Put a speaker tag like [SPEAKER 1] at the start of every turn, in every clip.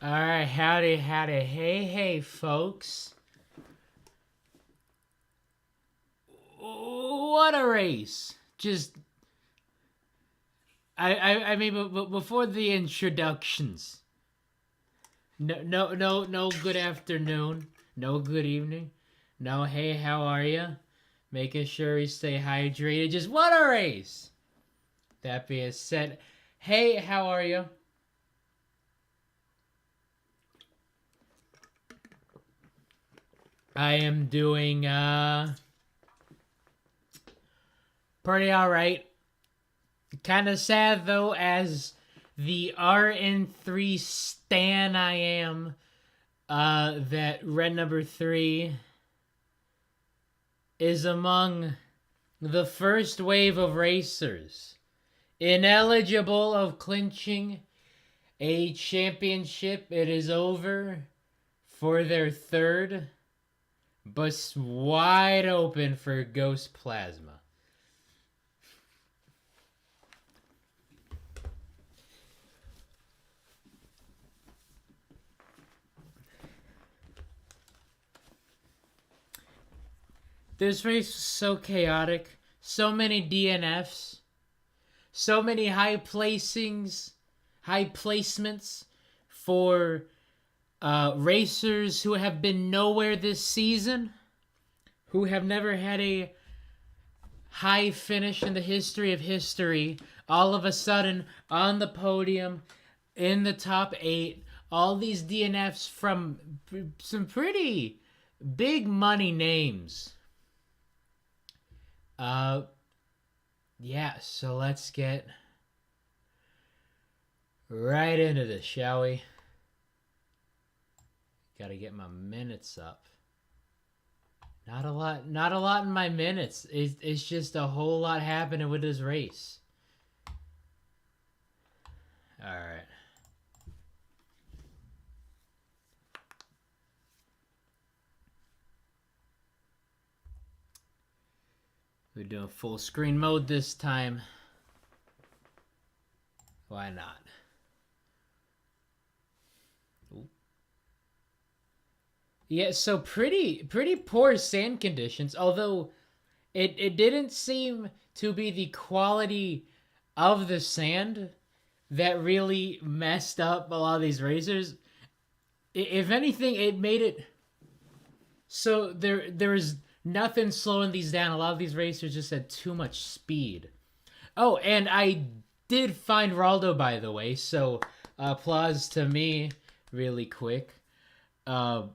[SPEAKER 1] All right, howdy, hey, folks. What a race! Just, I mean, but before the introductions, no. Good afternoon, no good evening, no. Hey, how are you? Making sure you stay hydrated. Just what a race! That being said, hey, how are you? I am doing pretty all right. Kind of sad though, as the RN3 stan I am, that red number 3 is among the first wave of racers ineligible of clinching a championship. It is over for their third, but wide open for Ghost Plasma. This race was so chaotic. So many DNFs. So many high placings, high placements for racers who have been nowhere this season, who have never had a high finish in the history of history. All of a sudden, on the podium, in the top 8, all these DNFs from some pretty big money names. Yeah, so let's get right into this, shall we? Gotta get my minutes up. Not a lot in my minutes. It's just a whole lot happening with this race. Alright. We're doing full screen mode this time. Why not? Ooh. Yeah, so pretty poor sand conditions, although it didn't seem to be the quality of the sand that really messed up a lot of these racers. If anything, it made it so there was nothing slowing these down. A lot of these racers just had too much speed. Oh, and I did find Raldo, by the way, so applause to me really quick. Uh,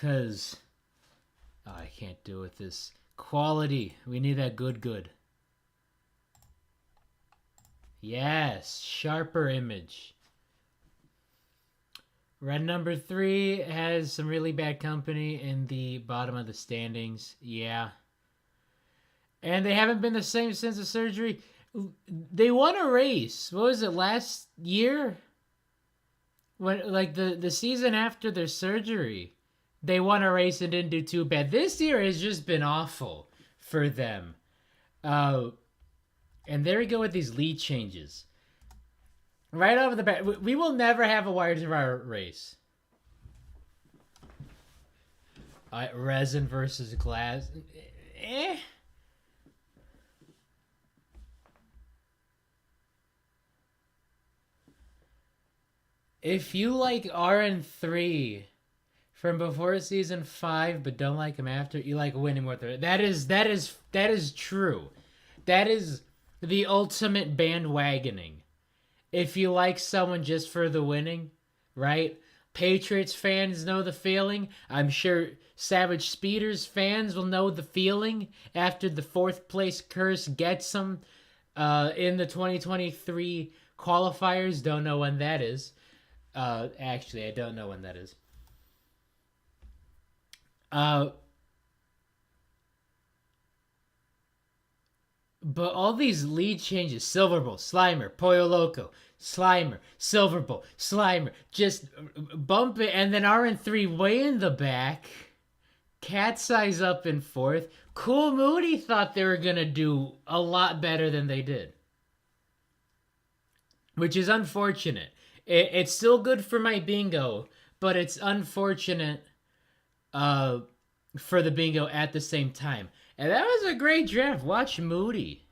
[SPEAKER 1] Cause I can't do with this quality. We need that good. Yes, sharper image. Red number 3 has some really bad company in the bottom of the standings. Yeah. And they haven't been the same since the surgery. They won a race. What was it, last year? When, like, the season after their surgery. They won a race and didn't do too bad. This year has just been awful for them. And there we go with these lead changes. Right off the bat, we will never have a wire to wire race. Resin versus glass. Eh. If you like RN3 from before season 5 but don't like him after, you like winning more. That is true. That is the ultimate bandwagoning. If you like someone just for the winning, right? Patriots fans know the feeling. I'm sure Savage Speeders fans will know the feeling after the 4th place curse gets them in the 2023 qualifiers. Don't know when that is. Actually, I don't know when that is. But all these lead changes, Silver Bowl, Slimer, Pollo Loco, Slimer, Silver Bowl, Slimer, just bump it, and then RN3 way in the back. Cat's Eyes up in fourth. Cool Moody thought they were gonna do a lot better than they did, which is unfortunate. It's still good for my bingo, but it's unfortunate uh, for the bingo at the same time. And that was a great draft. Watch Moody.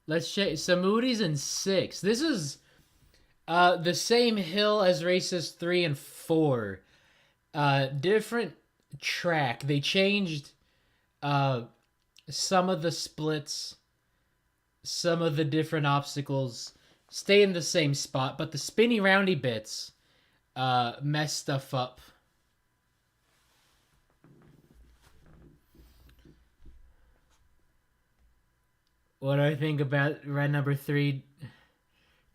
[SPEAKER 1] Let's check. So Moody's in six. This is the same hill as races 3 and 4. Different track. They changed some of the splits, some of the different obstacles. Stay in the same spot, but the spinny roundy bits mess stuff up. What do I think about red number 3?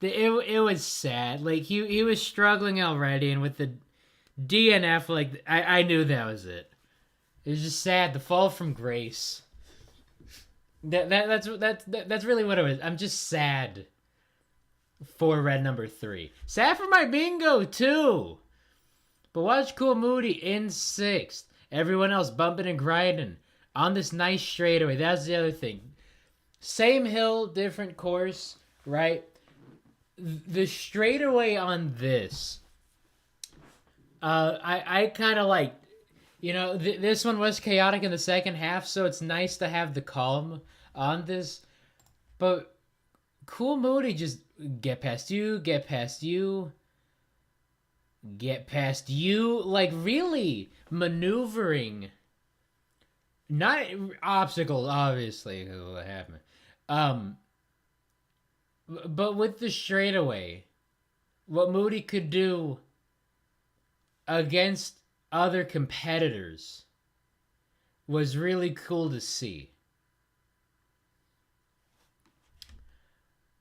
[SPEAKER 1] It was sad. Like he was struggling already, and with the DNF, like I knew that was it. It was just sad. The fall from grace. That's really what it was. I'm just sad for red number 3. Sad for my bingo too. But watch Cool Moody in sixth. Everyone else bumping and grinding on this nice straightaway. That's the other thing. Same hill, different course, right? The straightaway on this, I kind of like, this one was chaotic in the second half, so it's nice to have the calm on this. But Cool Moody just get past you, get past you, get past you, like really maneuvering. Not obstacles, obviously, what happened. But with the straightaway, what Moody could do against other competitors was really cool to see.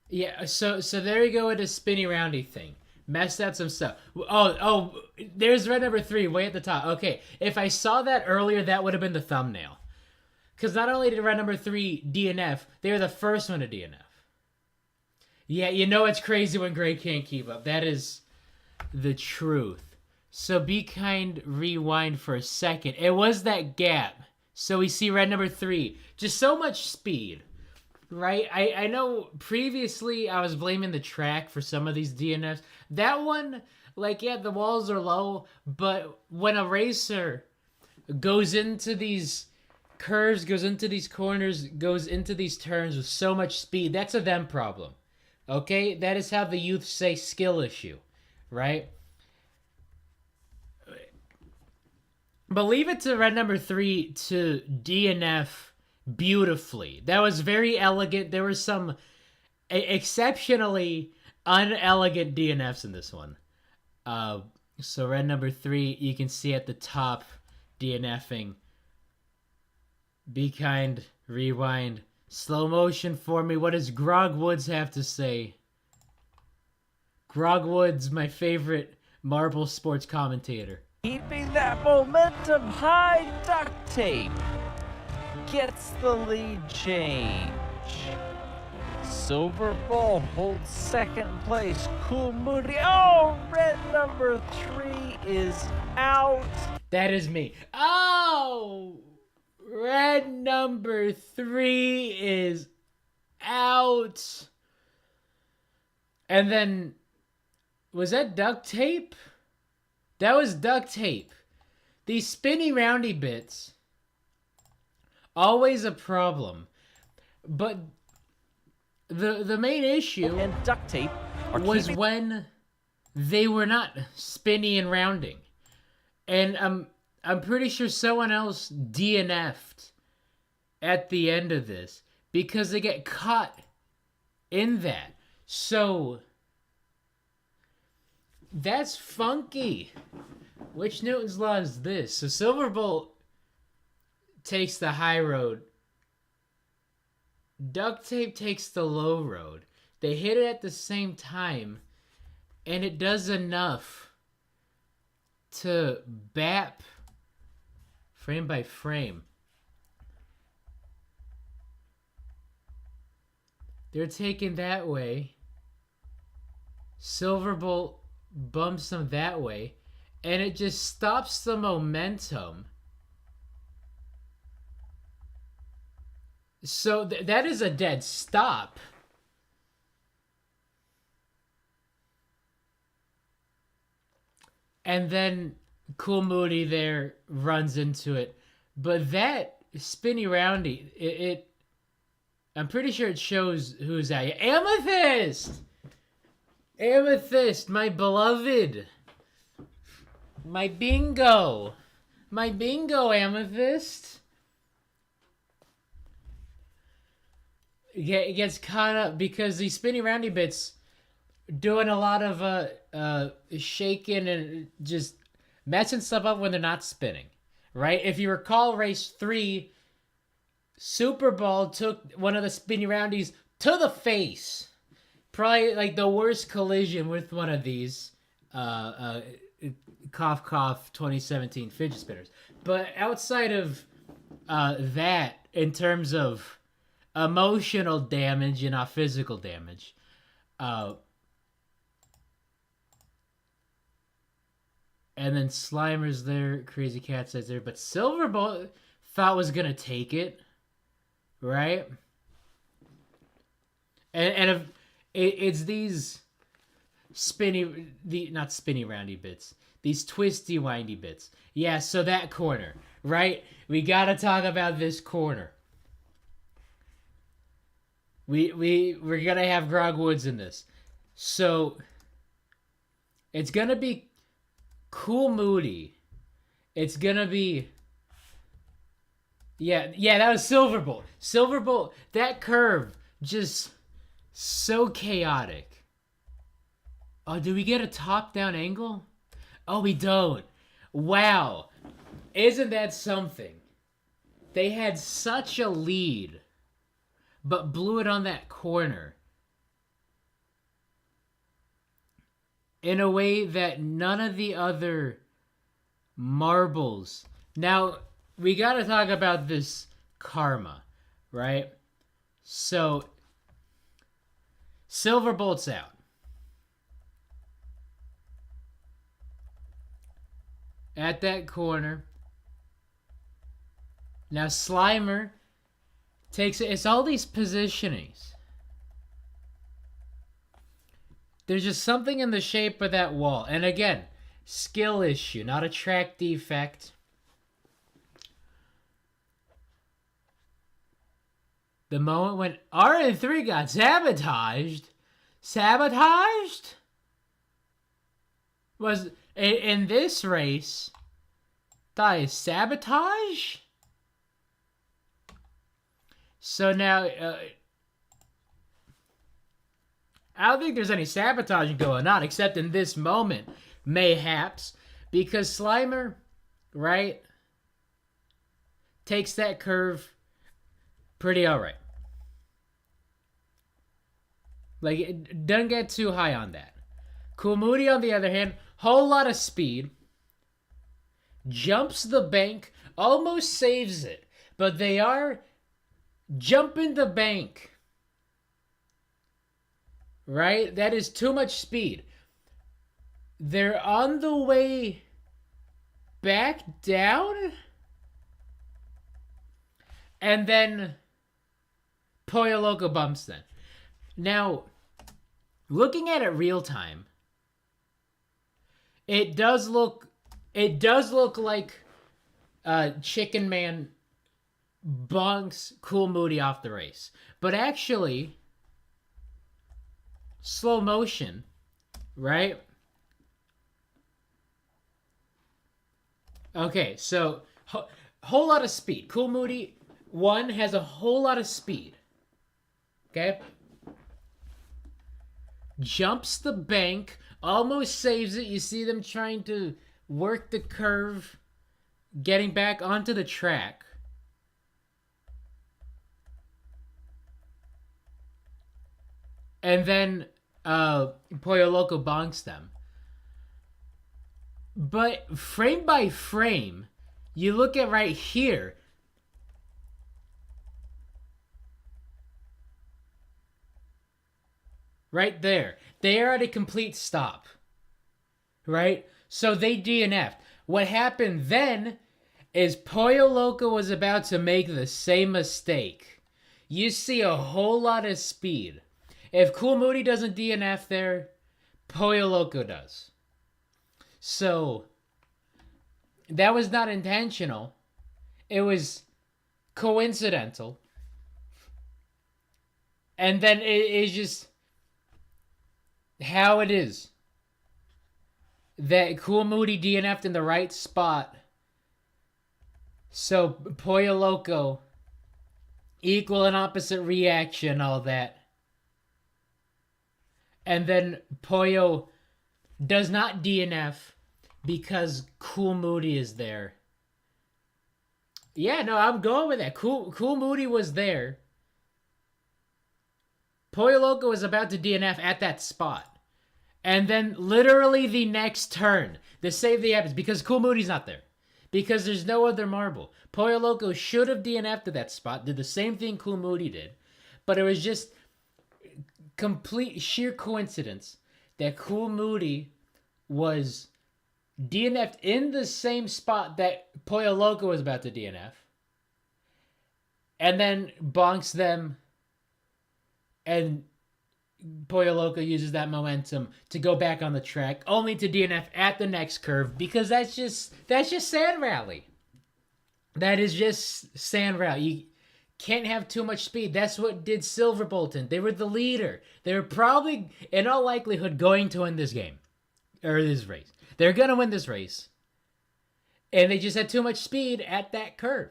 [SPEAKER 1] Yeah, so there you go with the spinny roundy thing. Messed up some stuff. Oh, there's red number 3 way at the top. Okay, if I saw that earlier, that would have been the thumbnail. Because not only did red number 3 DNF, they were the first one to DNF. Yeah, it's crazy when Gray can't keep up. That is the truth. So be kind, rewind for a second. It was that gap. So we see red number 3. Just so much speed. Right? I know previously I was blaming the track for some of these DNFs. That one, like, yeah, the walls are low, but when a racer goes into these curves, goes into these corners, goes into these turns with so much speed, that's a them problem. Okay? That is how the youth say skill issue. Right? But leave it to red number 3 to DNF beautifully. That was very elegant. There were some exceptionally unelegant DNFs in this one. So red number 3, you can see at the top DNFing. Be kind, rewind, slow motion for me. What does Grog Woods have to say? Grog Woods, my favorite marble sports commentator.
[SPEAKER 2] Keeping that momentum high, duct tape gets the lead change. Silver Bull holds second place. Cool Moody. Oh, red number 3 is out.
[SPEAKER 1] That is me. Oh, red number 3 is out. And then, was that duct tape? That was duct tape. These spinny roundy bits, always a problem. But the main issue
[SPEAKER 2] and duct tape
[SPEAKER 1] was when they were not spinny and rounding. And I'm pretty sure someone else DNF'd at the end of this because they get caught in that. So that's funky. Which Newton's law is this? So Silverbolt takes the high road. Duct tape takes the low road. They hit it at the same time, and it does enough to bap frame by frame. They're taken that way. Silverbolt bumps them that way. and it just stops the momentum. So that is a dead stop. And then Cool Moody there runs into it. But that spinny roundy, I'm pretty sure it shows who's at. Amethyst! Amethyst, my beloved. My bingo. My bingo, Amethyst. It gets caught up because these spinny roundy bits doing a lot of shaking and just messing stuff up when they're not spinning, right? If you recall race 3, Super Bowl took one of the spinny roundies to the face. Probably like the worst collision with one of these cough cough 2017 fidget spinners. But outside of that, in terms of emotional damage and not physical damage, and then Slimer's there, Crazy Cat's there, but Silverbolt thought was gonna take it, right? And if it's these not spinny roundy bits, these twisty windy bits. Yeah, so that corner, right? We gotta talk about this corner. We're gonna have Grog Woods in this, so it's gonna be Cool Moody. It's gonna be yeah, that was Silverbolt. Silverbolt, that curve just so chaotic. Oh, do we get a top-down angle? Oh, we don't. Wow. Isn't that something? They had such a lead, but blew it on that corner in a way that none of the other marbles. Now, we gotta talk about this karma, right? So, Silverbolt's out. At that corner. Now, Slimer takes it. It's all these positionings. There's just something in the shape of that wall. And again, skill issue, not a track defect. The moment when RN3 got sabotaged. Sabotaged? Was in this race. That is sabotage? So now, I don't think there's any sabotaging going on, except in this moment, mayhaps, because Slimer, right, takes that curve pretty alright. Like, it doesn't get too high on that. Cool Moody, on the other hand, whole lot of speed, jumps the bank, almost saves it, but they are jumping the bank. Right? That is too much speed. They're on the way back down. And then Pollo Loco bumps them. Now, looking at it real time, it does look like Chicken Man bonks Cool Moody off the race. But actually, slow motion, right? Okay, so whole lot of speed. Cool Moody 1 has a whole lot of speed. Okay? Jumps the bank, almost saves it. You see them trying to work the curve, getting back onto the track. And then Pollo Loco bonks them. But frame by frame, you look at right here. Right there. They are at a complete stop. Right? So they DNF'd. What happened then is Pollo Loco was about to make the same mistake. You see a whole lot of speed. If Cool Moody doesn't DNF there, Pollo Loco does. So that was not intentional. It was coincidental. And then it's just how it is. That Cool Moody DNF'd in the right spot. So Pollo Loco, equal and opposite reaction, all that. And then Pollo does not DNF because Cool Moody is there. Yeah, no, I'm going with that. Cool Moody was there. Pollo Loco was about to DNF at that spot. And then literally the next turn, the save the happens because Cool Moody's not there. Because there's no other marble. Pollo Loco should have DNF'd to that spot, did the same thing Cool Moody did. But it was just complete sheer coincidence that Cool Moody was DNF'd in the same spot that Pollo Loco was about to DNF. And then bonks them, and Pollo Loco uses that momentum to go back on the track, only to DNF at the next curve, because that's just Sand Rally. That is just Sand Rally. You can't have too much speed. That's what did Silver Bolton. They were the leader. They were probably, in all likelihood, going to win this game. Or this race. They're going to win this race. And they just had too much speed at that curve.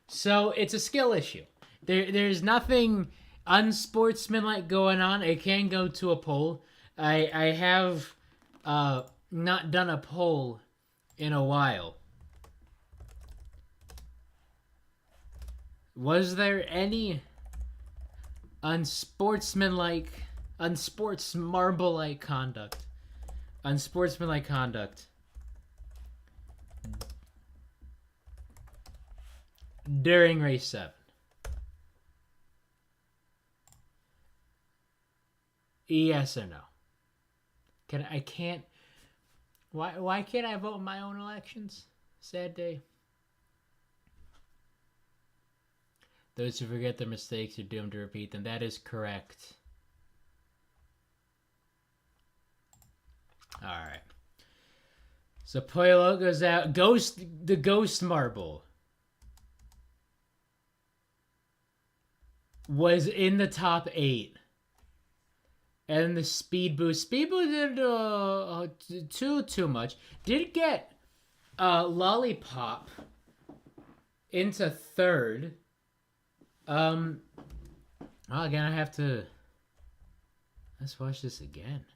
[SPEAKER 1] So it's a skill issue. There's nothing unsportsmanlike going on. It can go to a poll. I have not done a poll in a while. Was there any unsportsmanlike conduct during race 7? Yes or no? Why can't I vote in my own elections? Sad day. Those who forget their mistakes are doomed to repeat them. That is correct. Alright. So Pollo goes out. The Ghost Marble was in the top 8. And the Speed Boost didn't do too much. Did get Lollipop into 3rd. Well, again, I have to... Let's watch this again.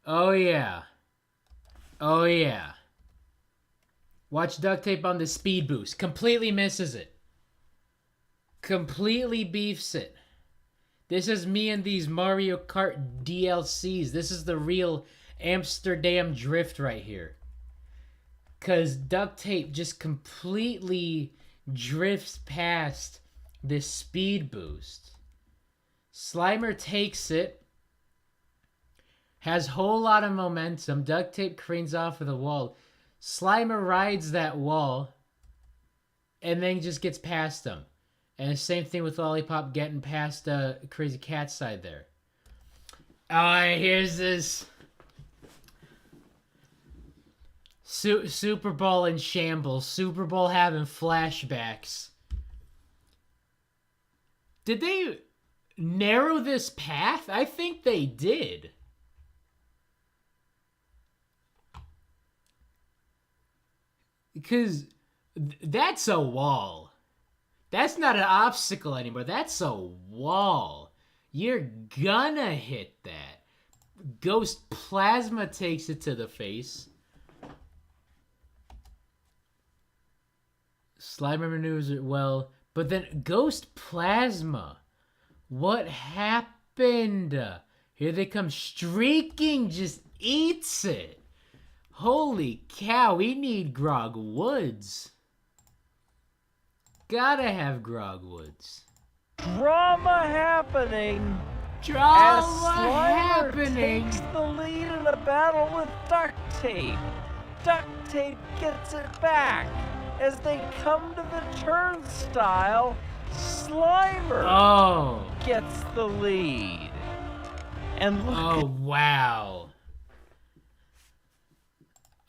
[SPEAKER 1] Oh, yeah. Watch Duct Tape on the Speed Boost. Completely misses it. Completely beefs it. This is me and these Mario Kart DLCs. This is the real Amsterdam Drift right here. Because Duct Tape just completely drifts past this Speed Boost. Slimer takes it. Has a whole lot of momentum. Duct Tape cranes off of the wall. Slimer rides that wall. And then just gets past him. And the same thing with Lollipop getting past Crazy Cat's side there. Alright, here's this... Super Bowl in shambles. Super Bowl having flashbacks. Did they narrow this path? I think they did. Because that's a wall. That's not an obstacle anymore. That's a wall. You're gonna hit that. Ghost Plasma takes it to the face. Slimer maneuvers it well, but then Ghost Plasma. What happened? Here they come streaking, just eats it. Holy cow, we need Grog Woods. Gotta have Grog Woods.
[SPEAKER 2] Drama happening as
[SPEAKER 1] Drama
[SPEAKER 2] Slimer
[SPEAKER 1] happening.
[SPEAKER 2] takes the lead in a battle with Duct Tape. Duct Tape gets it back. As they come to the turnstile, Slimer
[SPEAKER 1] Oh.
[SPEAKER 2] gets the lead. And look
[SPEAKER 1] Oh, wow.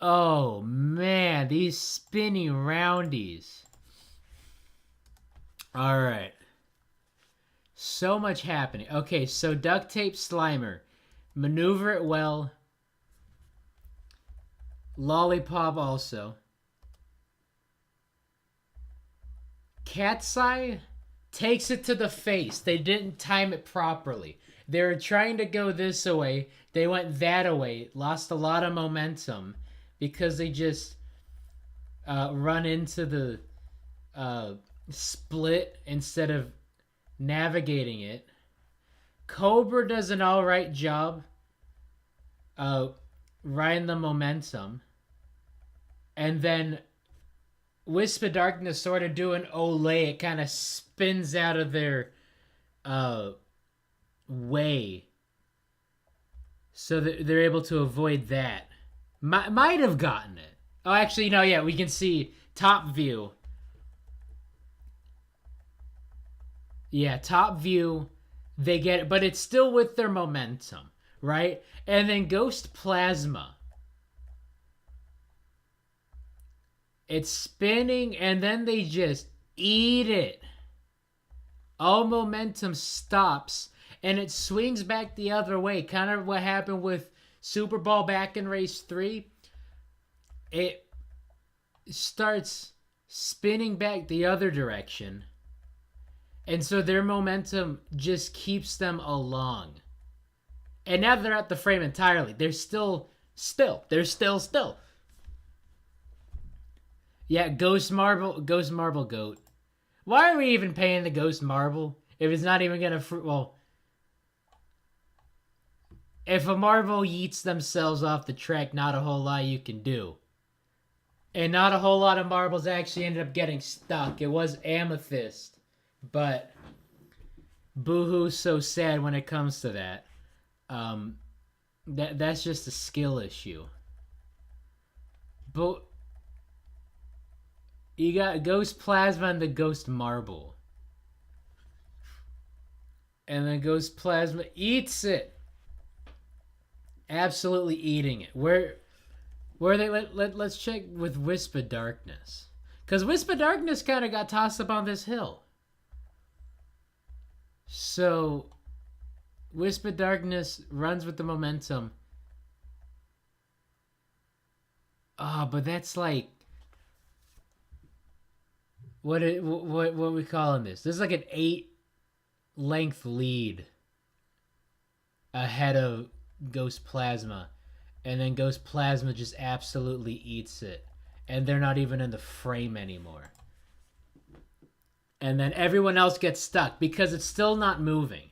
[SPEAKER 1] Oh, man. These spinny roundies. All right. So much happening. Okay, so Duct Tape Slimer. Maneuver it well. Lollipop also. Cat's Eye takes it to the face. They didn't time it properly. They were trying to go this way. They went that way. Lost a lot of momentum because they just run into the split instead of navigating it. Cobra does an alright job riding the momentum. And then Wisp of Darkness sort of do an Olay. It kind of spins out of their way. So that they're able to avoid that. Might have gotten it. Oh, actually, no, yeah, we can see top view. Yeah, top view. They get it, but it's still with their momentum, right? And then Ghost Plasma. It's spinning, and then they just eat it. All momentum stops, and it swings back the other way. Kind of what happened with Super Bowl back in race 3. It starts spinning back the other direction. And so their momentum just keeps them along. And now they're out the frame entirely. They're still. Yeah, Ghost Marble Goat. Why are we even paying the Ghost Marble if it's not even gonna? Well, if a marble yeets themselves off the track, not a whole lot you can do. And not a whole lot of marbles actually ended up getting stuck. It was Amethyst, but boohoo's so sad when it comes to that. That's just a skill issue. But you got Ghost Plasma and the Ghost Marble. And then Ghost Plasma eats it. Absolutely eating it. Where they let's check with Wisp of Darkness. Because Wisp of Darkness kind of got tossed up on this hill. So Wisp of Darkness runs with the momentum. But that's like what we calling this? This is like an 8-length lead ahead of Ghost Plasma, and then Ghost Plasma just absolutely eats it, and they're not even in the frame anymore. And then everyone else gets stuck because it's still not moving.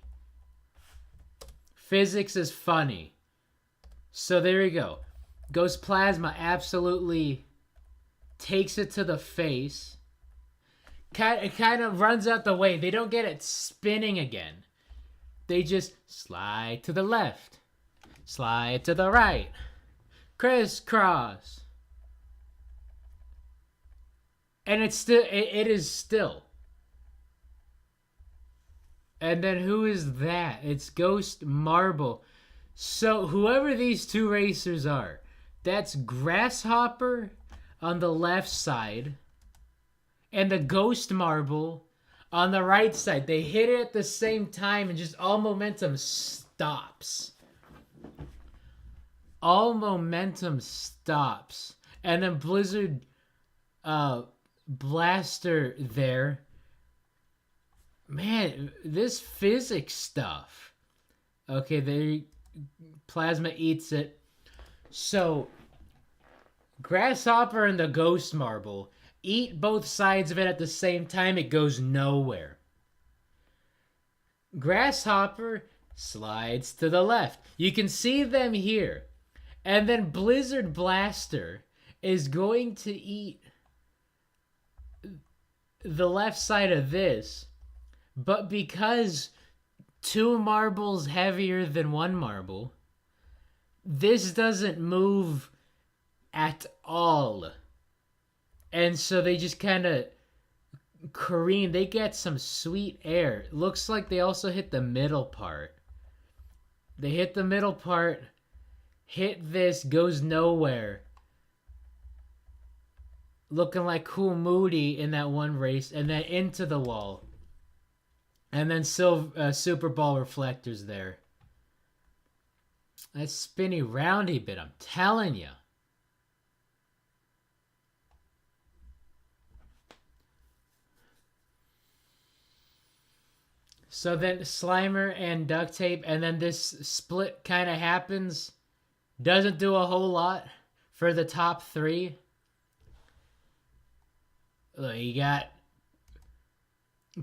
[SPEAKER 1] Physics is funny. So there you go. Ghost Plasma absolutely takes it to the face. It kind of runs out the way. They don't get it spinning again. They just slide to the left. Slide to the right. Crisscross. And it's still, it is still. And then who is that? It's Ghost Marble. So whoever these two racers are, that's Grasshopper on the left side and the Ghost Marble on the right side. They hit it at the same time and just all momentum stops. All momentum stops. And then Blizzard Blaster there. Man, this physics stuff. Okay, Plasma eats it. So, Grasshopper and the Ghost Marble eat both sides of it at the same time. It goes nowhere. Grasshopper slides to the left. You can see them here. And then Blizzard Blaster is going to eat the left side of this. But because 2 marbles heavier than 1 marble. This doesn't move at all. And so they just kind of careen. They get some sweet air. Looks like they also hit the middle part. They hit the middle part, hit this, goes nowhere. Looking like Cool Moody in that one race, and then into the wall. And then Super Ball reflectors there. That spinny roundy bit, I'm telling you. So then Slimer and duct tape, and then this split kind of happens. Doesn't do a whole lot for the top 3. Look, you got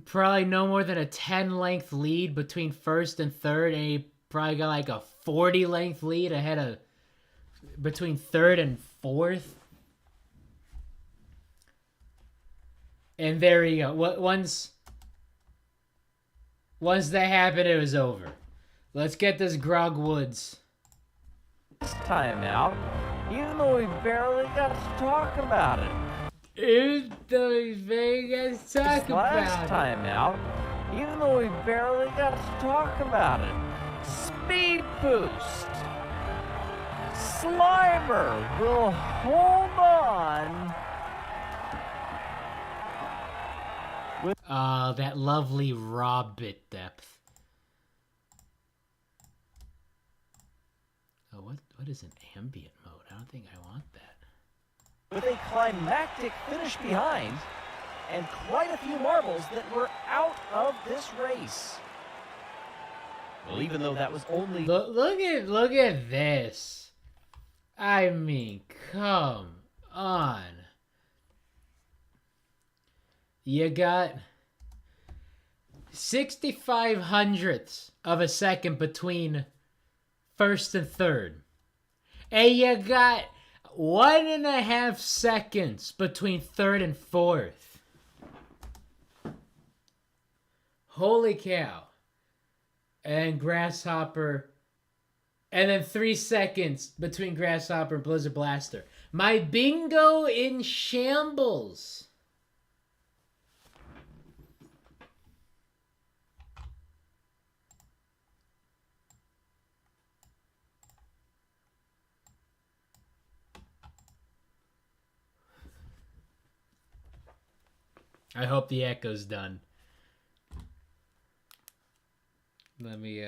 [SPEAKER 1] probably no more than a 10-length lead between first and third, and you probably got like a 40-length lead ahead of between third and fourth. And there you go. Once that happened, it was over. Let's get this Grog Woods.
[SPEAKER 2] Time out, even though we barely got to talk about it.
[SPEAKER 1] Even though we barely got to talk about it.
[SPEAKER 2] Last time out, even though we barely got to talk about it. Speed boost. Slimer will hold on.
[SPEAKER 1] That lovely raw bit depth. Oh, what is an ambient mode? I don't think I want that.
[SPEAKER 2] With a climactic finish behind, and quite a few marbles that were out of this race. Well, even though that was only...
[SPEAKER 1] Look at this. I mean, come on. You got 65 hundredths of a second between first and third. And you got 1.5 seconds between third and fourth. Holy cow. And Grasshopper. And then 3 seconds between Grasshopper and Blizzard Blaster. My bingo in shambles. I hope the echo's done. Let me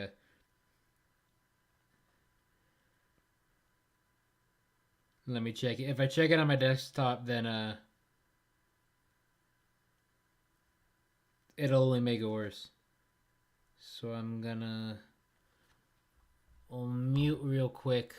[SPEAKER 1] check it. If I check it on my desktop, then it'll only make it worse. So I'll mute real quick.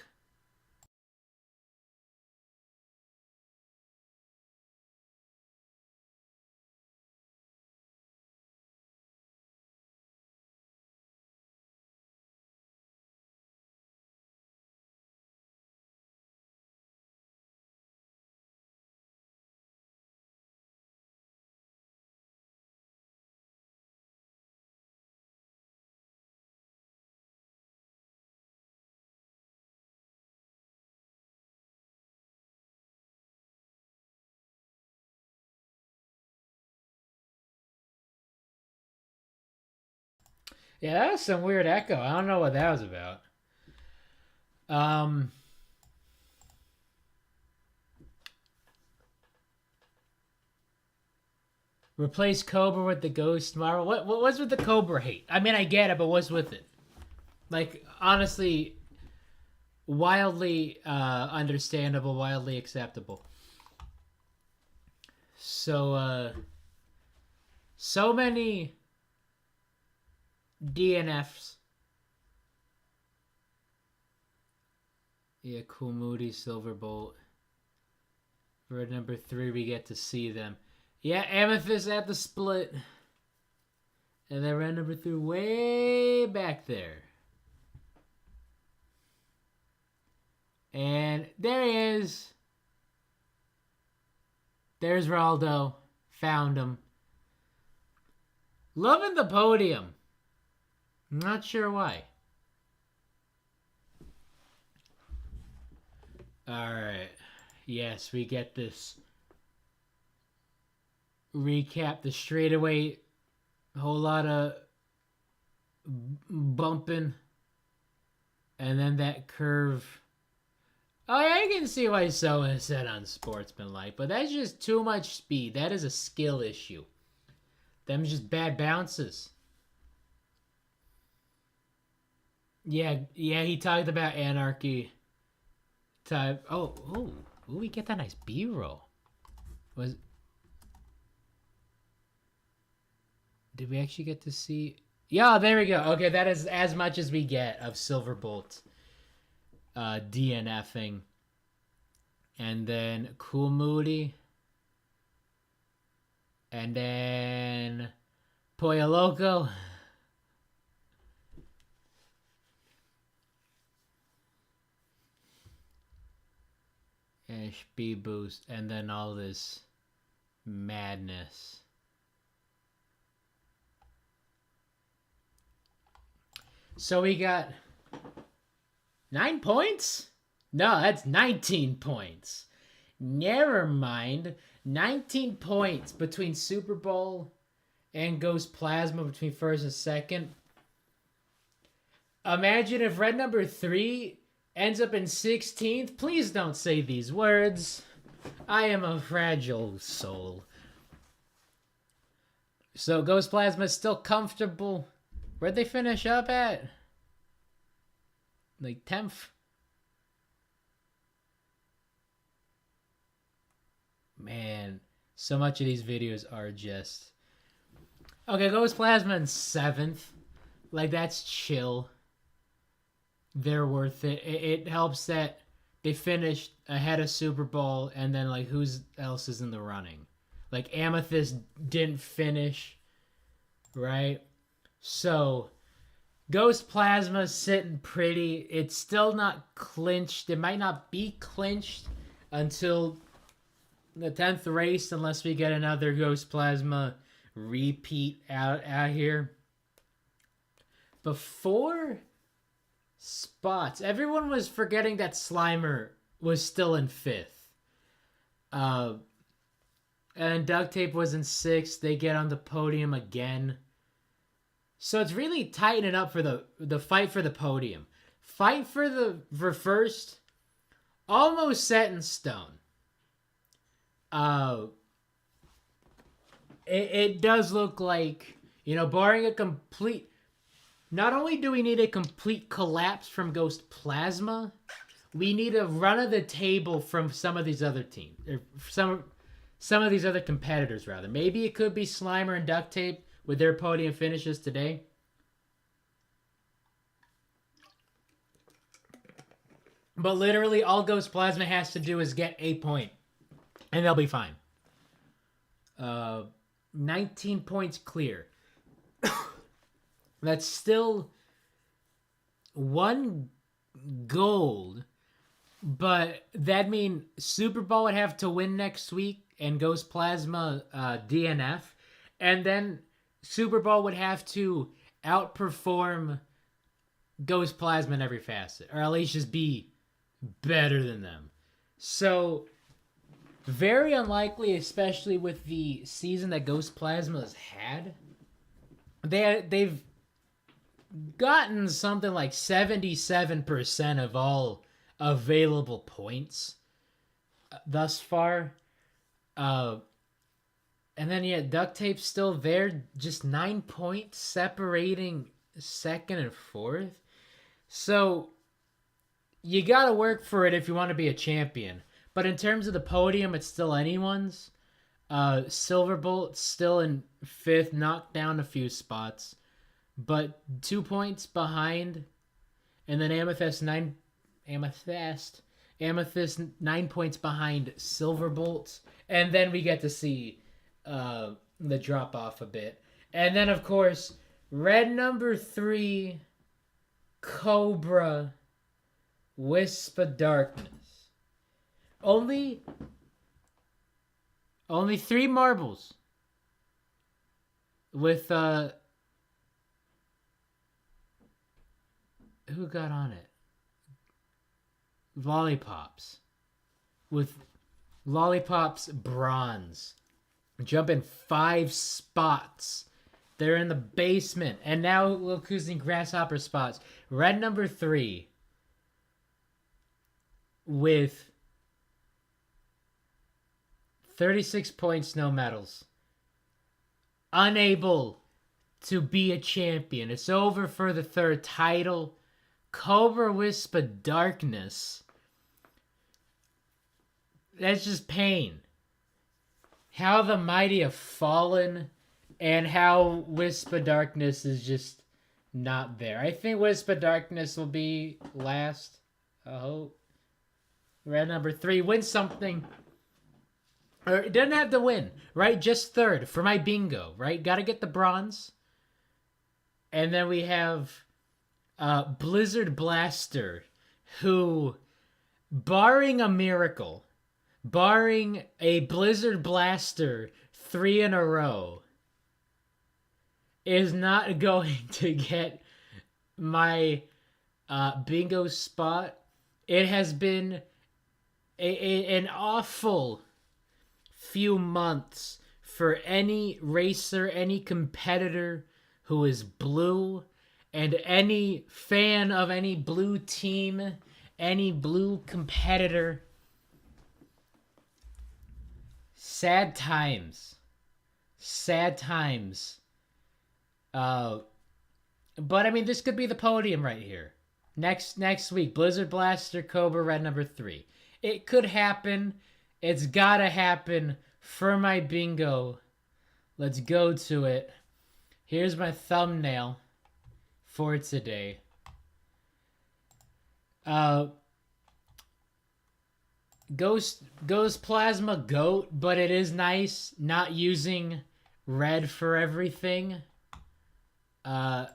[SPEAKER 1] Yeah, that was some weird echo. I don't know what that was about. Replace Cobra with the Ghost Marvel. What's with the Cobra hate? I mean, I get it, but what's with it? Like, honestly, wildly understandable, wildly acceptable. So many DNFs. Yeah, Cool Moody, Silverbolt. For number 3, we get to see them. Yeah, Amethyst at the split. And then red number 3 way back there. And there he is. There's Raldo. Found him. Loving the podium. Not sure why. Alright. Yes, we get this recap. The straightaway, whole lot of bumping. And then that curve. Oh, yeah, I can see why someone said unsportsmanlike, but that's just too much speed. That is a skill issue. Them just bad bounces. Yeah, he talked about anarchy type. Oh, we get that nice B-roll. Was Did we actually get to see? Yeah, there we go. Okay, that is as much as we get of Silverbolt DNFing. And then Cool Moody. And then Pollo Loco. And speed boost. And then all this madness. So we got 9 points? No, that's 19 points. Never mind. 19 points between Super Bowl and Ghost Plasma between first and second. Imagine if red number 3 ends up in 16th. Please don't say these words. I am a fragile soul. So Ghost Plasma is still comfortable. Where'd they finish up at? Like 10th? Man, so much of these videos are just... Okay, Ghost Plasma in 7th. Like, that's chill. They're worth it. It helps that they finished ahead of Super Bowl, and then, like, who else is in the running? Like, Amethyst didn't finish, right? So, Ghost Plasma's sitting pretty. It's still not clinched. It might not be clinched until the 10th race, unless we get another Ghost Plasma repeat out here. Before spots, everyone was forgetting that Slimer was still in 5th. And Duct Tape was in 6th. They get on the podium again. So it's really tightening up for the fight for the podium. Fight for first, almost set in stone. It does look like, barring a complete... Not only do we need a complete collapse from Ghost Plasma, we need a run of the table from some of these other teams. Or some of these other competitors, rather. Maybe it could be Slimer and Duct Tape with their podium finishes today. But literally all Ghost Plasma has to do is get a point. And they'll be fine. 19 points clear. That's still 1 gold. But that means Super Bowl would have to win next week and Ghost Plasma DNF. And then Super Bowl would have to outperform Ghost Plasma in every facet. Or at least just be better than them. So, very unlikely, especially with the season that Ghost Plasma has had. They've gotten something like 77% of all available points thus far. And then, Duct Tape's still there. Just 9 points separating 2nd and 4th. So, you gotta work for it if you want to be a champion. But in terms of the podium, it's still anyone's. Silverbolt still in 5th, knocked down a few spots. But 2 points behind. And then Amethyst 9 points behind Silverbolt. And then we get to see the drop off a bit. And then, of course, red number 3, Cobra, Wisp of Darkness. Only 3 marbles. With Who got on it? Lollipops. With Lollipops bronze. Jumping 5 spots. They're in the basement. And now look who's in grasshopper spots. Red number 3. With 36 points, no medals. Unable to be a champion. It's over for the 3rd title. Cobra Wisp of Darkness. That's just pain. How the mighty have fallen, and how Wisp of Darkness is just not there. I think Wisp of Darkness will be last. I hope. Red number 3 wins something. Or it doesn't have to win, right? Just 3rd for my bingo, right? Got to get the bronze. And then we have Blizzard Blaster, who, barring a miracle, barring a Blizzard Blaster 3 in a row, is not going to get my bingo spot. It has been an awful few months for any racer, any competitor who is blue, and any fan of any blue team, any blue competitor. Sad times. Sad times. But I mean, this could be the podium right here. Next week, Blizzard Blaster, Cobra, Red number 3. It could happen. It's gotta happen for my bingo. Let's go to it. Here's my thumbnail for today. Ghost Plasma Goat, but it is nice not using red for everything. Oh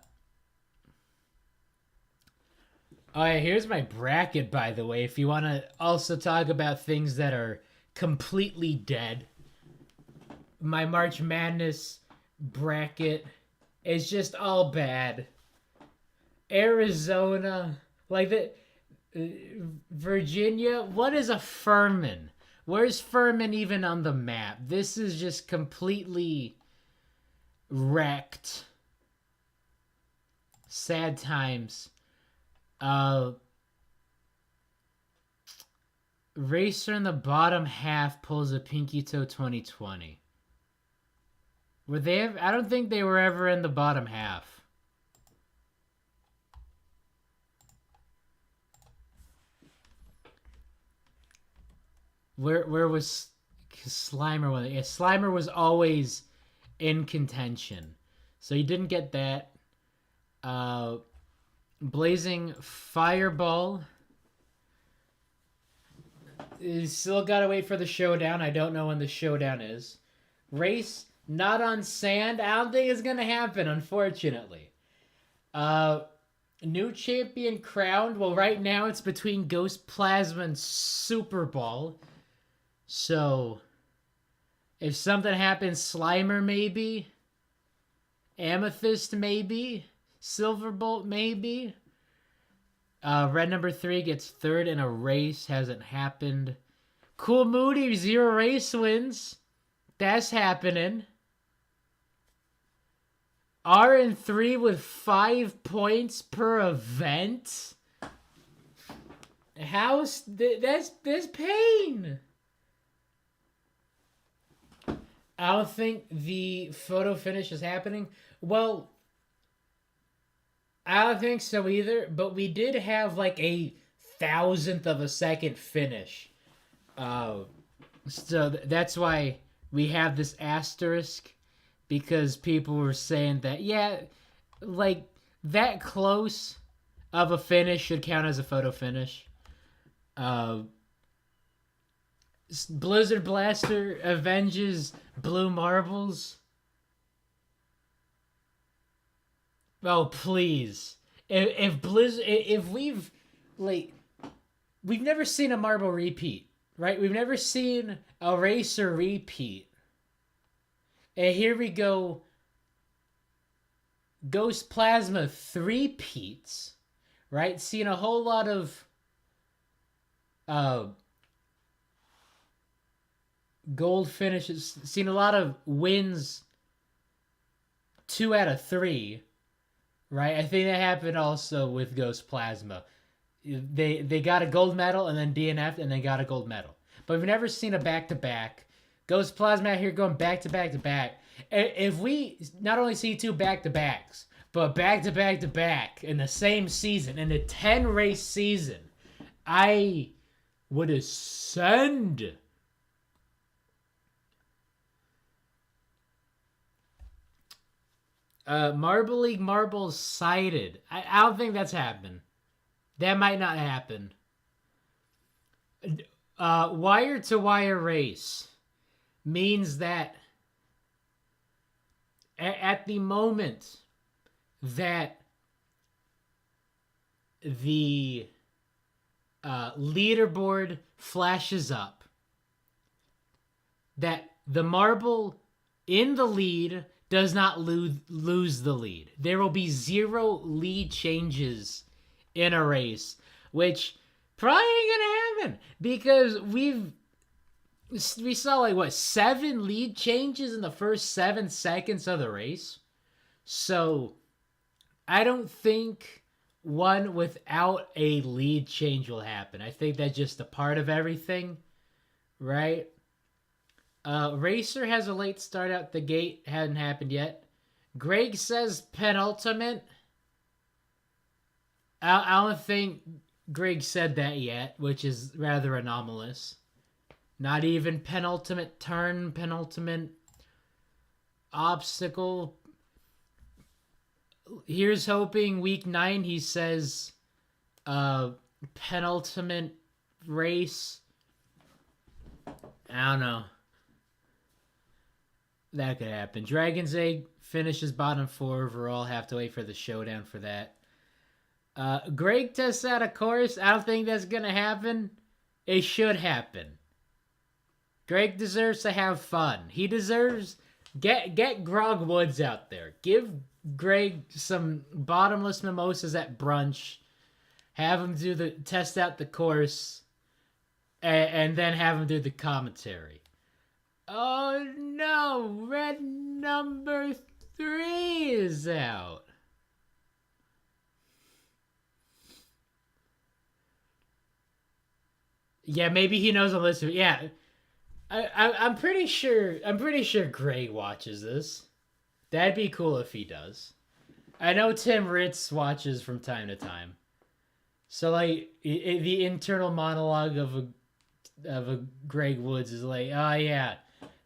[SPEAKER 1] yeah, here's my bracket, by the way, if you want to also talk about things that are completely dead. My March Madness bracket is just all bad. Arizona, like the Virginia, what is a Furman? Where's Furman even on the map? This is just completely wrecked. Sad times. Racer in the bottom half pulls a Pinky Toe 2020. Were they? I don't think they were ever in the bottom half. Where was Slimer? Yeah, Slimer was always in contention, so you didn't get that. Blazing Fireball. You still gotta wait for the showdown. I don't know when the showdown is. Race not on sand. I don't think it's gonna happen, unfortunately. New champion crowned. Well, right now it's between Ghost Plasma and Super Ball. So, if something happens, Slimer maybe. Amethyst maybe. Silverbolt maybe. Red number 3 gets 3rd in a race. Hasn't happened. Cool Moody, 0 race wins. That's happening. RN3 with 5 points per event. How's that's pain. I don't think the photo finish is happening. Well, I don't think so either, but we did have like a 1,000th of a second finish. So that's why we have this asterisk, because people were saying that, yeah, like that close of a finish should count as a photo finish. Blizzard Blaster avenges Blue Marbles. Oh, please. If Blizzard, if we've never seen a marble repeat, right? We've never seen a racer repeat. And here we go. Ghost Plasma 3-peats, right? Seeing a whole lot of uh, gold finishes, seen a lot of wins 2 out of 3, right? I think that happened also with Ghost Plasma. They got a gold medal and then DNF'd and then got a gold medal. But we've never seen a back to back. Ghost Plasma out here going back to back to back. If we not only see 2 back to backs, but back to back to back in the same season, in a 10 race season, I would ascend. Marble League Marbles cited. I don't think that's happened. That might not happen. Wire to wire race means that at the moment that the leaderboard flashes up, that the marble in the lead does not lose the lead. There will be 0 lead changes in a race, which probably ain't gonna happen because we saw like what 7 lead changes in the first 7 seconds of the race. So I don't think one without a lead change will happen. I think that's just a part of everything, right? Racer has a late start out the gate. Hadn't happened yet. Greg says penultimate. I don't think Greg said that yet, which is rather anomalous. Not even penultimate turn, penultimate obstacle. Here's hoping week 9 he says penultimate race. I don't know. That could happen. Dragon's Egg finishes bottom 4 overall. Have to wait for the showdown for that. Greg tests out a course. I don't think that's gonna happen. It should happen. Greg deserves to have fun. He deserves get Grog Woods out there. Give Greg some bottomless mimosas at brunch. Have him test out the course, and then have him do the commentary. Oh no, red number 3 is out. Yeah, maybe he knows I'm listening. Yeah, I'm pretty sure. I'm pretty sure Gray watches this. That'd be cool if he does. I know Tim Ritz watches from time to time. So like the internal monologue of a Greg Woods is like, oh yeah,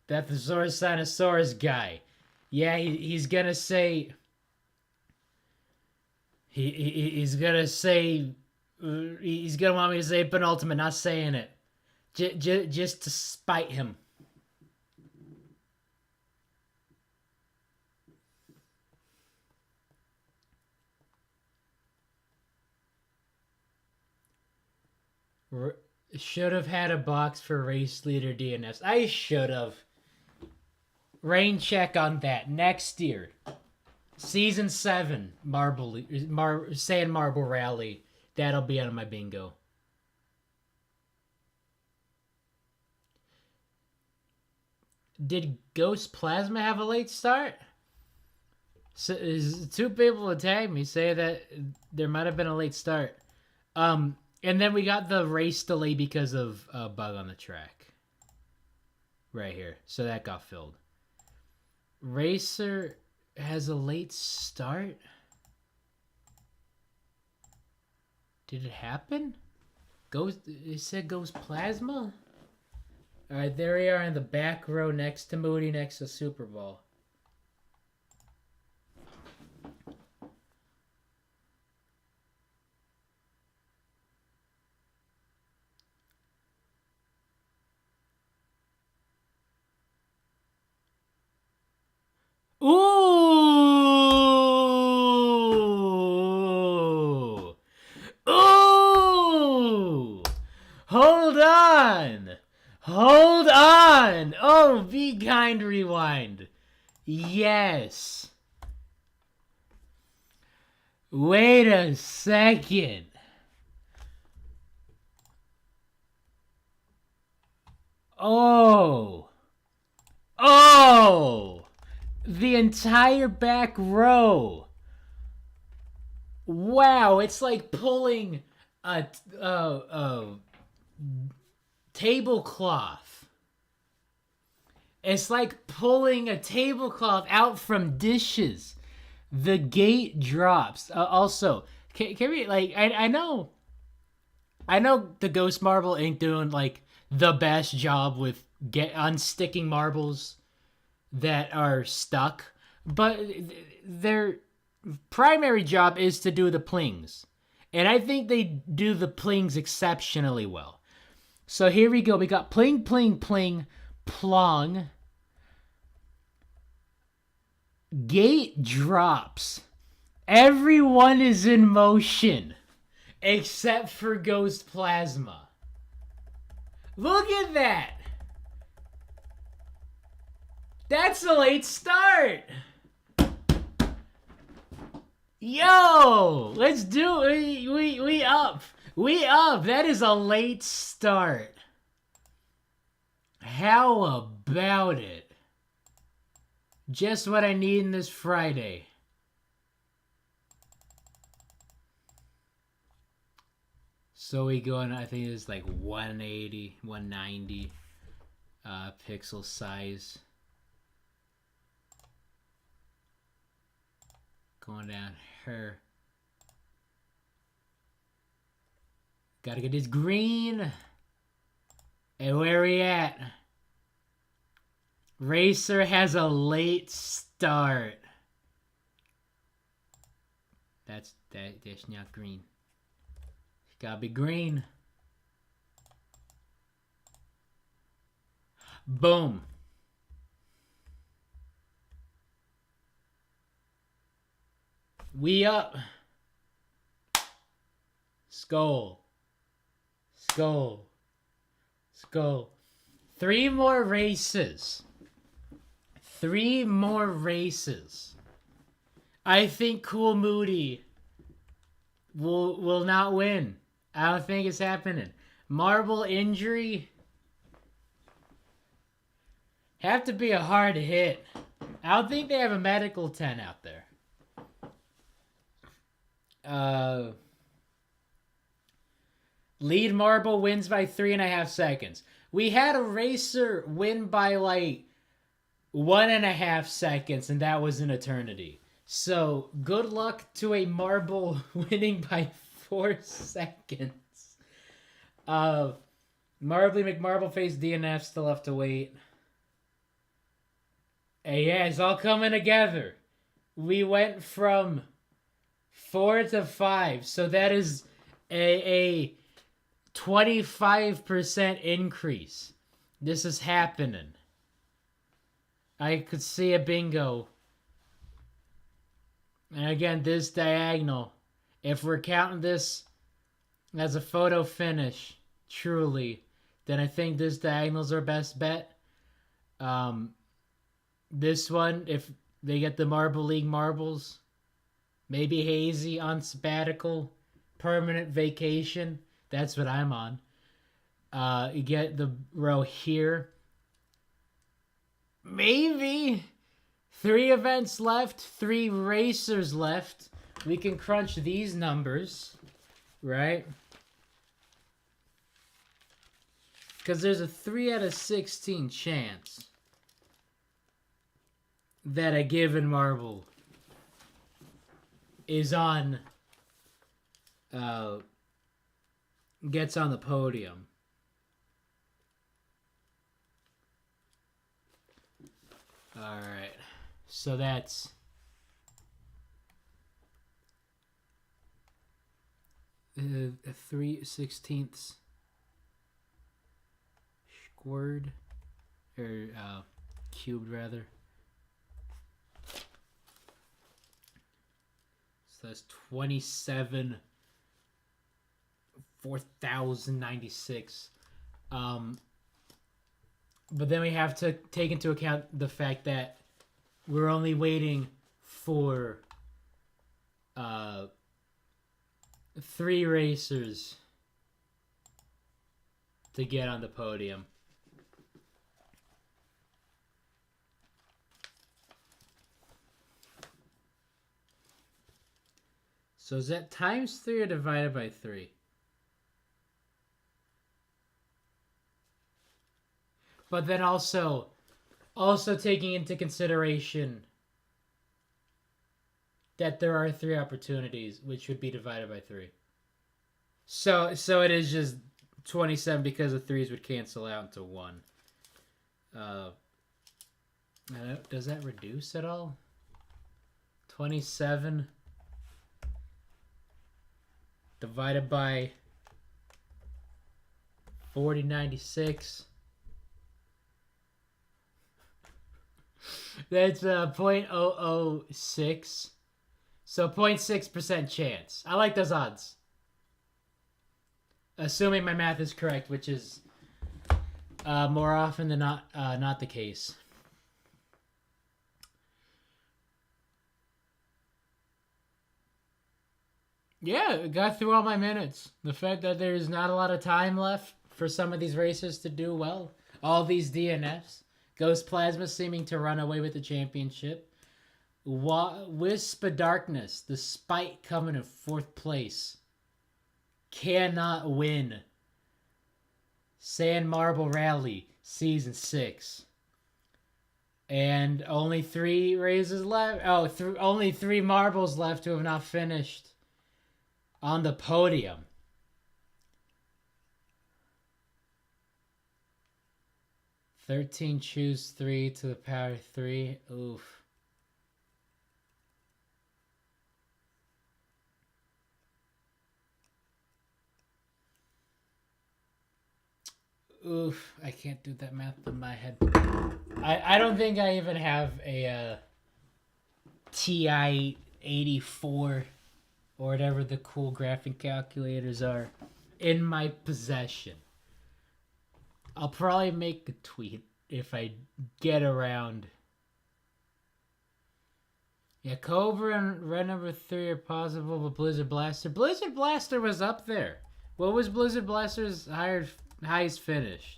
[SPEAKER 1] that Thesaurus Sinosaurus guy. Yeah, he's gonna say. He's gonna say. He's gonna want me to say penultimate, not saying it, just to spite him. Should have had a box for race leader DNS. I should have. Rain check on that next year. Season 7 Sand Marble Rally. That'll be on my bingo. Did Ghost Plasma have a late start? So, 2 people attacked me, say that there might have been a late start. And then we got the race delay because of a bug on the track. Right here. So that got filled. Racer has a late start? Did it happen? It said Ghost Plasma? Alright, there we are in the back row next to Moody, next to Super Bowl. Ooh! Ooh! Hold on! Hold on! Oh, be kind, rewind. Yes. Wait a second. Oh. Oh. The entire back row. Wow, it's like pulling a tablecloth. It's like pulling a tablecloth out from dishes. The gate drops. Also, can we like? I know the Ghost Marble ain't doing like the best job with get unsticking marbles that are stuck, but their primary job is to do the plings, and I think they do the plings exceptionally well. So here we go. We got pling, pling, pling, plong. Gate drops. Everyone is in motion except for Ghost Plasma. Look at that. That's a late start. Yo, let's do it. We up. We up. That is a late start. How about it? Just what I need in this Friday. So we go on, I think it's like 180, 190 pixel size. Going down here. Gotta get this green. And where we at? Racer has a late start. That's not green. Gotta be green. Boom. We up. Skull. Skull. Skull. 3 more races. 3 more races. I think Cool Moody will not win. I don't think it's happening. Marble injury. Have to be a hard hit. I don't think they have a medical 10 out there. Lead marble wins by 3.5 seconds. We had a racer win by like 1.5 seconds, and that was an eternity. So good luck to a marble winning by 4 seconds. Marbly McMarbleface DNF still have to wait. Hey, yeah, it's all coming together. We went from 4 to 5, so that is a 25% increase. This is happening. I could see a bingo. And again, this diagonal, if we're counting this as a photo finish, truly, then I think this diagonal's our best bet. This one, if they get the Marble League marbles, maybe Hazy on sabbatical, permanent vacation. That's what I'm on. You get the row here. Maybe 3 events left, 3 racers left. We can crunch these numbers, right? Because there's a 3 out of 16 chance that a given marble is on, gets on the podium. All right, so that's 3/16 squared, or cubed rather. So that's 27 4,096. But then we have to take into account the fact that we're only waiting for 3 racers to get on the podium. So is that times 3 or divided by 3? But then also taking into consideration that there are 3 opportunities, which would be divided by 3. So it is just 27 because the 3s would cancel out into 1. Does that reduce at all? 27 divided by 4096. That's 0.006. So 0.6% chance. I like those odds. Assuming my math is correct, which is more often than not the case. Yeah, got through all my minutes. The fact that there's not a lot of time left for some of these racers to do well. All these DNFs. Ghost Plasma seeming to run away with the championship. Wisp of Darkness, despite coming in 4th place, cannot win Sand Marble Rally Season 6. And only 3 races left. Only 3 marbles left who have not finished on the podium. Choose 3 to the power 3. Oof. Oof. I can't do that math in my head. I don't think I even have a TI 84 or whatever the cool graphic calculators are in my possession. I'll probably make a tweet if I get around. Yeah, Cobra and Red number 3 are possible, but Blizzard Blaster. Blizzard Blaster was up there. What was Blizzard Blaster's highest finish?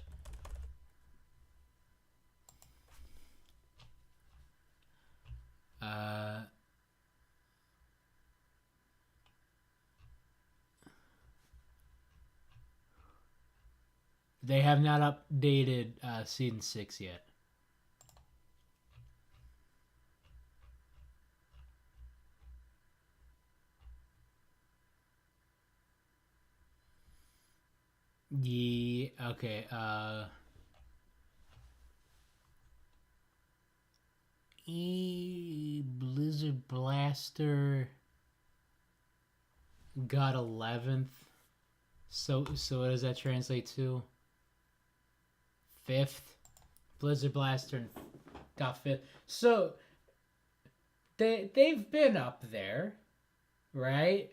[SPEAKER 1] They have not updated Season 6 yet. Yeah, okay. Blizzard Blaster got 11th. So what does that translate to? 5th. Blizzard Blaster got 5th. So they've been up there, right?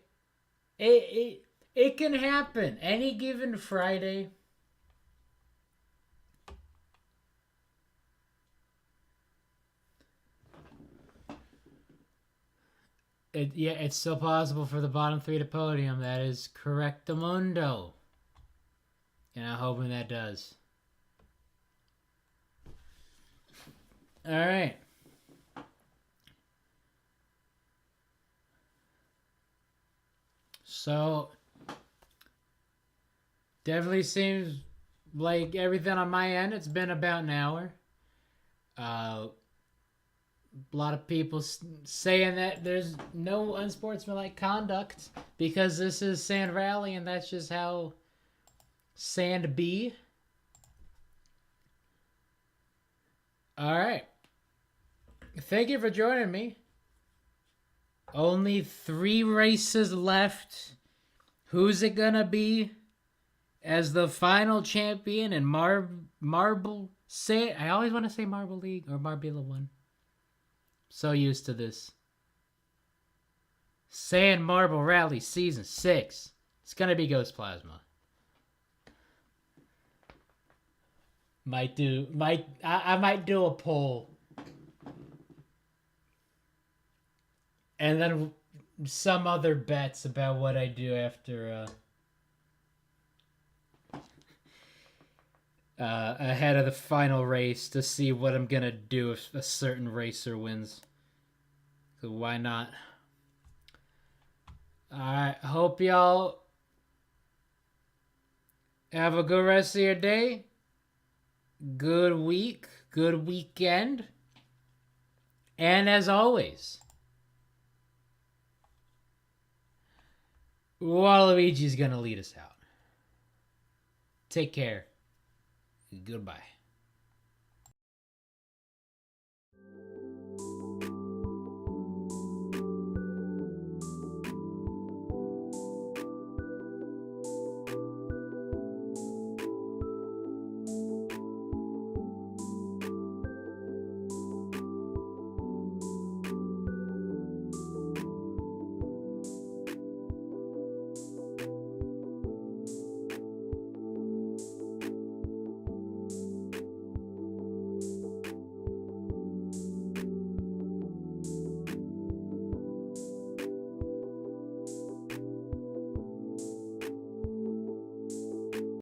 [SPEAKER 1] It can happen any given Friday. It's still possible for the bottom 3 to podium. That is correctamundo. And I'm hoping that does. All right. So, definitely seems like everything on my end, it's been about an hour. A lot of people saying that there's no unsportsmanlike conduct because this is Sand Rally and that's just how sand be. All right. Thank you for joining me. Only 3 races left. Who's it gonna be as the final champion in Marble? I always want to say Marble League or Marbella 1. So used to this. Sand Marble Rally Season 6. It's gonna be Ghost Plasma. I might do a poll. And then some other bets about what I do after ahead of the final race to see what I'm gonna do if a certain racer wins. So why not? Alright, hope y'all have a good rest of your day. Good week. Good weekend. And as always, Waluigi's gonna lead us out. Take care. Goodbye.